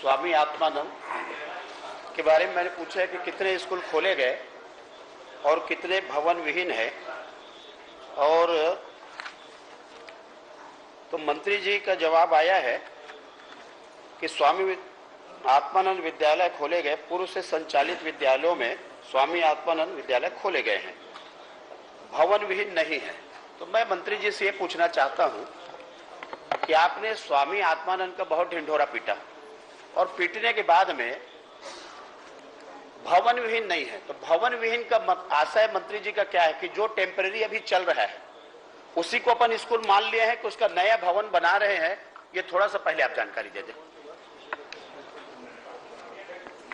स्वामी आत्मानंद के बारे में मैंने पूछा है कि कितने स्कूल खोले गए और कितने भवन विहीन है। और तो मंत्री जी का जवाब आया है कि स्वामी आत्मानंद विद्यालय खोले गए, पूर्व से संचालित विद्यालयों में स्वामी आत्मानंद विद्यालय खोले गए हैं, भवन विहीन नहीं है। तो मैं मंत्री जी से ये पूछना चाहता हूं कि आपने स्वामी आत्मानंद का बहुत ढिंढोरा पीटा और पीटने के बाद में भवन विहीन नहीं है, तो भवन विहीन का आशय मंत्री जी का क्या है कि जो टेम्परेरी अभी चल रहा है उसी को अपन स्कूल मान लिए हैं कि उसका नया भवन बना रहे हैं? ये थोड़ा सा पहले आप जानकारी दे दें।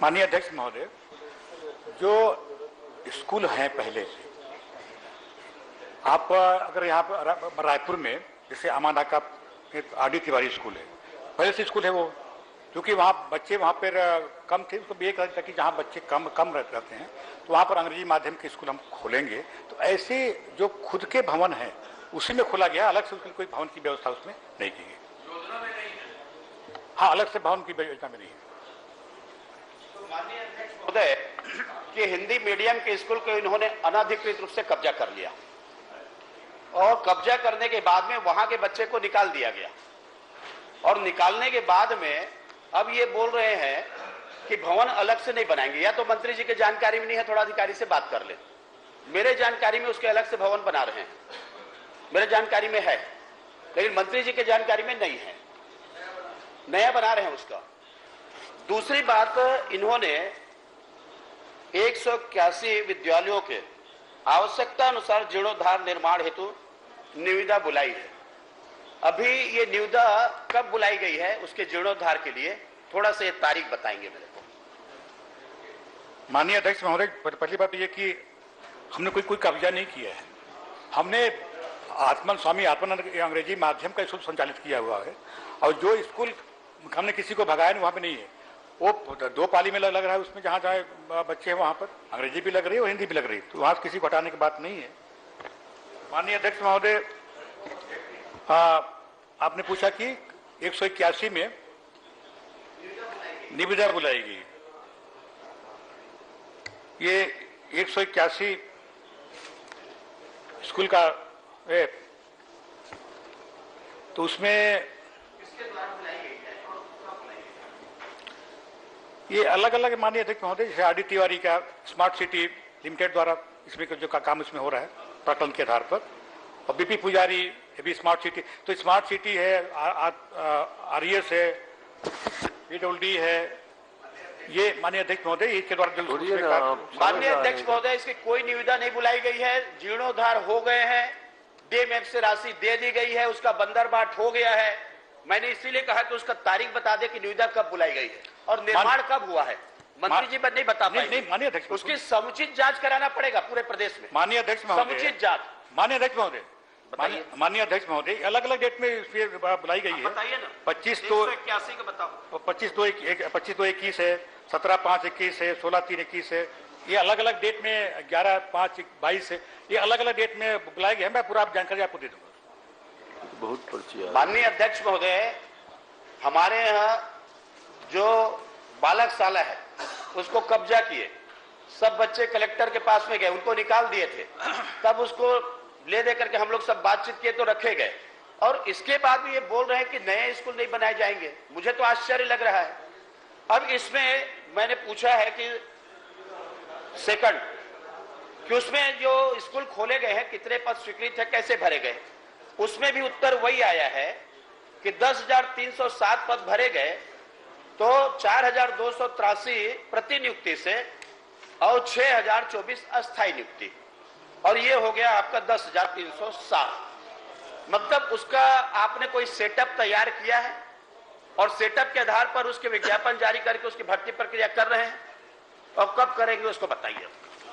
माननीय अध्यक्ष महोदय, जो स्कूल हैं पहले से, आप अगर यहाँ पर रायपुर में जैसे अमाना का आर डी तिवारी स्कूल है, पहले से स्कूल है वो, क्योंकि वहाँ बच्चे वहाँ पर कम थे, उसको ये कहा कि जहाँ बच्चे कम रहते हैं तो वहाँ पर अंग्रेजी माध्यम के स्कूल हम खोलेंगे। तो ऐसे जो खुद के भवन हैं उसी में खोला गया, अलग से उसकी कोई भवन की व्यवस्था उसमें नहीं की गई। हाँ, अलग से भवन की योजना में नहीं है। तो माननीय अध्यक्ष महोदय कि हिंदी मीडियम के स्कूल को इन्होंने अनाधिकृत रूप से कब्जा कर लिया और कब्जा करने के बाद में वहां के बच्चे को निकाल दिया गया और निकालने के बाद में अब ये बोल रहे हैं कि भवन अलग से नहीं बनाएंगे। या तो मंत्री जी की जानकारी में नहीं है, थोड़ा अधिकारी से बात कर ले। मेरे जानकारी में उसके अलग से भवन बना रहे हैं, मेरे जानकारी में है, लेकिन मंत्री जी के जानकारी में नहीं है, नया बना रहे हैं उसका। दूसरी बात, इन्होंने 181 विद्यालयों के आवश्यकता अनुसार जीर्णोद्धार निर्माण हेतु निविदा बुलाई है। अभी ये निविदा कब बुलाई गई है उसके जीर्णोद्धार के लिए? थोड़ा सा ये तारीख बताएंगे मेरे को। माननीय अध्यक्ष महोदय, पहली बात ये कि हमने कोई कब्जा नहीं किया है। हमने स्वामी आत्मानंद अंग्रेजी माध्यम का स्कूल संचालित किया हुआ है और जो स्कूल हमने किसी को भगाया नहीं, वहाँ पे नहीं है। वो 2 पाली में लग रहा है, उसमें जहाँ जहाँ बच्चे हैं वहाँ पर अंग्रेजी भी लग रही है और हिंदी भी लग रही है, तो वहाँ किसी को हटाने की बात नहीं है। माननीय अध्यक्ष महोदय, आपने पूछा कि 181 में निविदा बुलाई गई। ये 181 स्कूल का है, तो उसमें ये अलग अलग माननीय अध्यक्ष महोदय, जैसे आर डी तिवारी का स्मार्ट सिटी लिमिटेड द्वारा इसमें जो काम इसमें हो रहा है प्रकलन के आधार पर, और बीपी पुजारी भी स्मार्ट सिटी, तो स्मार्ट सिटी है, आरईएस है, पीडब्ल्यूडी है, ये माननीय अध्यक्ष महोदय इसके द्वारा माननीय अध्यक्ष महोदय, इसकी कोई निविदा नहीं बुलाई गई है, जीर्णोद्धार हो गए हैं, डीएमएफ से राशि दे दी गई है, उसका बंदरबाट हो गया है। मैंने इसीलिए कहा कि उसका तारीख बता दे कि निविदा कब बुलाई गई है और निर्माण कब हुआ है। मंत्री जी नहीं बता पाएंगे। माननीय अध्यक्ष, उसकी समुचित जांच कराना पड़ेगा पूरे प्रदेश में। माननीय अध्यक्ष महोदय, समुचित जांच। माननीय अध्यक्ष महोदय, माननीय अध्यक्ष महोदय, अलग अलग डेट में बुलाई गई है। बताइए ना। 25 तो 181 का बताओ। 25 तो 21 है, 17/5/21 है, 16/3/21 है, ये अलग अलग डेट में 11/5/22 है, ये अलग अलग डेट में बुलाए गए हैं। मैं पूरा जानकारी आपको दे दूंगा। बहुत पर्ची। माननीय अध्यक्ष महोदय, हमारे यहाँ जो बालक शाला है उसको कब्जा किए, सब बच्चे कलेक्टर के पास में गए, उनको निकाल दिए थे, तब उसको ले दे करके हम लोग सब बातचीत किए तो रखे गए, और इसके बाद भी ये बोल रहे हैं कि नए स्कूल नहीं बनाए जाएंगे। मुझे तो आश्चर्य लग रहा है। अब इसमें मैंने पूछा है कि सेकंड कि उसमें जो स्कूल खोले गए हैं कितने पद स्वीकृत है, कैसे भरे गए, उसमें भी उत्तर वही आया है कि 10,307 पद भरे गए, तो 4,283 प्रतिनियुक्ति से और 6,024 अस्थायी नियुक्ति, और ये हो गया आपका 10,307। मतलब उसका आपने कोई सेटअप तैयार किया है और सेटअप के आधार पर उसके विज्ञापन जारी करके उसकी भर्ती प्रक्रिया कर रहे हैं, और कब करेंगे उसको बताइए।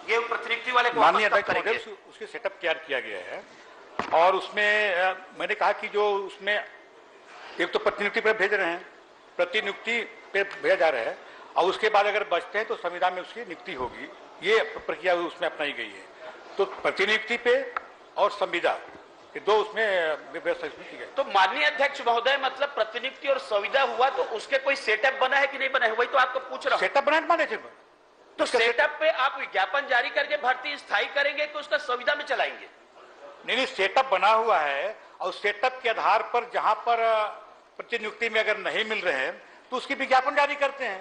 ये प्रतिनियुक्ति वाले को माननीय अध्यक्ष महोदय, उसके सेटअप तैयार किया गया है और उसमें मैंने कहा कि जो उसमें एक तो प्रतिनियुक्ति पे भेज रहे हैं, प्रतिनियुक्ति पे भेजा जा रहा है, और उसके बाद अगर बचते हैं तो संविदा में उसकी नियुक्ति होगी, ये प्रक्रिया उसमें अपनाई गई है। तो प्रतिनियुक्ति पे और संविदा कि 2 उसमें व्यवस्था इसमें की गई। तो माननीय अध्यक्ष महोदय, मतलब प्रतिनियुक्ति और संविदा हुआ तो उसके कोई सेटअप बना है कि नहीं बना है, वही तो आपको पूछ रहा हूं। सेटअप बनाए माने थे, तो सेटअप पे आप विज्ञापन जारी करके भर्ती स्थायी करेंगे कि उसका संविदा में चलाएंगे? नहीं, सेटअप बना हुआ है और सेटअप के आधार पर जहां पर प्रतिनियुक्ति में अगर नहीं मिल रहे हैं तो उसकी विज्ञापन जारी करते हैं।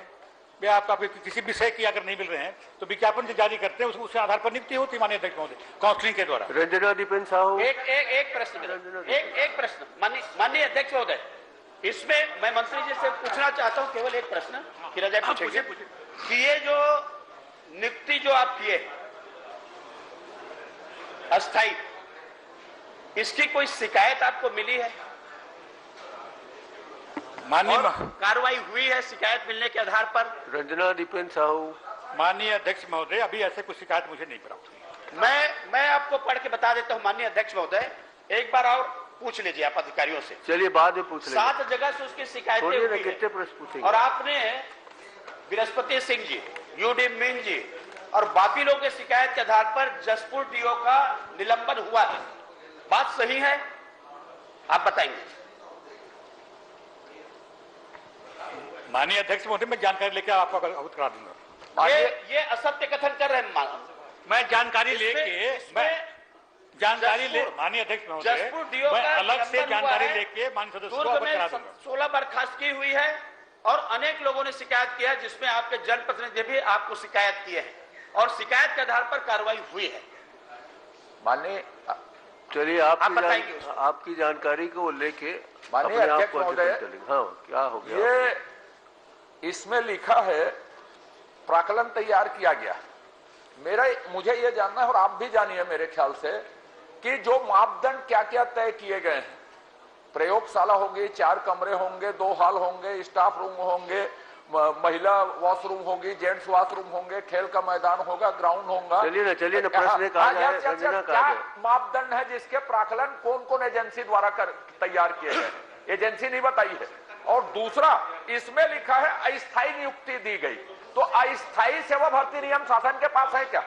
वे आपका किसी विषय की अगर नहीं मिल रहे हैं तो विज्ञापन जारी करते हैं, उस आधार पर नियुक्ति होती है माननीय अध्यक्ष महोदय काउंसलिंग के द्वारा। रंजना दीपेन साहू, एक प्रश्न माननीय अध्यक्ष महोदय, इसमें मैं मंत्री जी से पूछना चाहता हूं, केवल एक प्रश्न कि रजाई पूछेंगे कि ये जो नियुक्ति जो आप किए अस्थायी, इसकी कोई शिकायत आपको मिली है? माननीय कार्रवाई हुई है शिकायत मिलने के आधार पर? रंजना दीपेन साहू, माननीय अध्यक्ष महोदय, अभी ऐसे कोई शिकायत मुझे नहीं प्राप्त हुई। मैं आपको पढ़ के बता देता हूं माननीय अध्यक्ष महोदय, एक बार और पूछ लीजिए आप अधिकारियों से। चलिए बाद में पूछ लेंगे। 7 जगह से उसकी शिकायतें हुई है। कितने प्रश्न पूछेंगे? और आपने बृहस्पति सिंह जी, यूडी मीन जी और बाकी लोगों की शिकायत के आधार पर जसपुर डीओ का निलंबन हुआ है, बात सही है? आप बताएंगे। माननीय अध्यक्ष महोदय, मैं जानकारी लेकर आपको अवगत करा दूंगा। ये असत्य कथन कर रहे हैं। मैं जानकारी लेके माननीय अध्यक्ष महोदय, मैं अलग से जानकारी लेके माननीय सदस्य को अवगत करा दूंगा। 16 बर्खास्तगी हुई है और अनेक लोगों ने शिकायत किया है, जिसमें आपके जनप्रतिनिधि भी आपको शिकायत किए हैं और शिकायत के आधार पर कार्रवाई हुई है। माननीय, चलिए आपकी जानकारी को लेके माननीय अध्यक्ष महोदय, हाँ क्या हो गया? ये इसमें लिखा है प्राक्कलन तैयार किया गया। मुझे ये जानना है और आप भी जानिए मेरे ख्याल से कि जो मापदंड क्या क्या तय किए गए हैं, प्रयोगशाला होगी, 4 कमरे होंगे, 2 हॉल होंगे, स्टाफ रूम होंगे, महिला वॉशरूम होगी, जेंट्स वॉशरूम होंगे, खेल का मैदान होगा, ग्राउंड होगा। चलिए ना प्रश्न क्या मापदंड है जिसके प्राक्कलन कौन कौन एजेंसी द्वारा तैयार किए गए? एजेंसी नहीं बताई है। और दूसरा, इसमें लिखा है अस्थायी नियुक्ति दी गई, तो अस्थायी सेवा भर्ती नियम शासन के पास है क्या?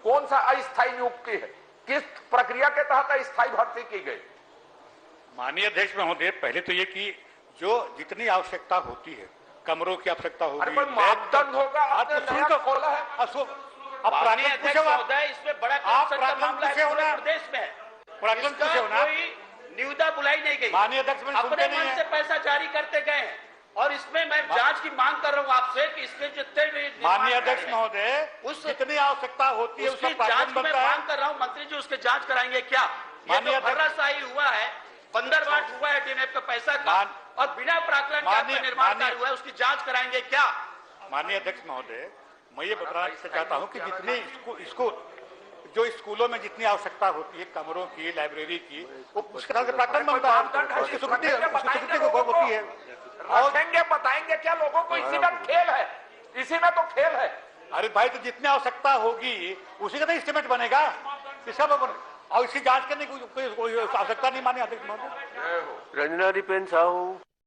कौन सा अस्थायी नियुक्ति है? किस प्रक्रिया के तहत अस्थायी भर्ती की गई? माननीय अध्यक्ष महोदय, पहले तो ये कि जो जितनी आवश्यकता होती है, कमरों की आवश्यकता होगी, मापदंड होगा। खोला है माननीय अध्यक्ष महोदय, इसमें बड़ा प्रदेश में है, कोई निविदा बुलाई नहीं गई, माननीय अध्यक्ष अपने मन से पैसा जारी करते गए हैं। और इसमें मैं जांच की मांग कर रहा हूं आपसे कि इसमें जितने भी माननीय अध्यक्ष महोदय, उस जितनी आवश्यकता होती है उसकी जांच में मांग कर रहा हूं। मंत्री जी उसके जांच कराएंगे क्या? माननीय भर्राशाही हुआ है, बंदरवाट हुआ है डीएनएफ का पैसा का, और बिना प्राक्कलन का निर्माण कार्य हुआ है, उसकी जांच कराएंगे क्या? माननीय अध्यक्ष महोदय, मैं ये बताना चाहता हूँ कि जितने इसको जो स्कूलों में जितनी आवश्यकता होती है, कमरों की, लाइब्रेरी की, वो उसके साथ प्राक्कलन बनता है, उसकी स्वीकृति को गौर होती है। और बताएंगे क्या लोगों को? इसी में खेल है, इसी में तो खेल है। अरे भाई, तो जितनी आवश्यकता होगी उसी का तो एस्टीमेट बनेगा, इसका और इसकी जांच करने की कोई आवश्यकता नहीं माननीय अध्यक्ष महोदय। रंजना दीपेन साहू।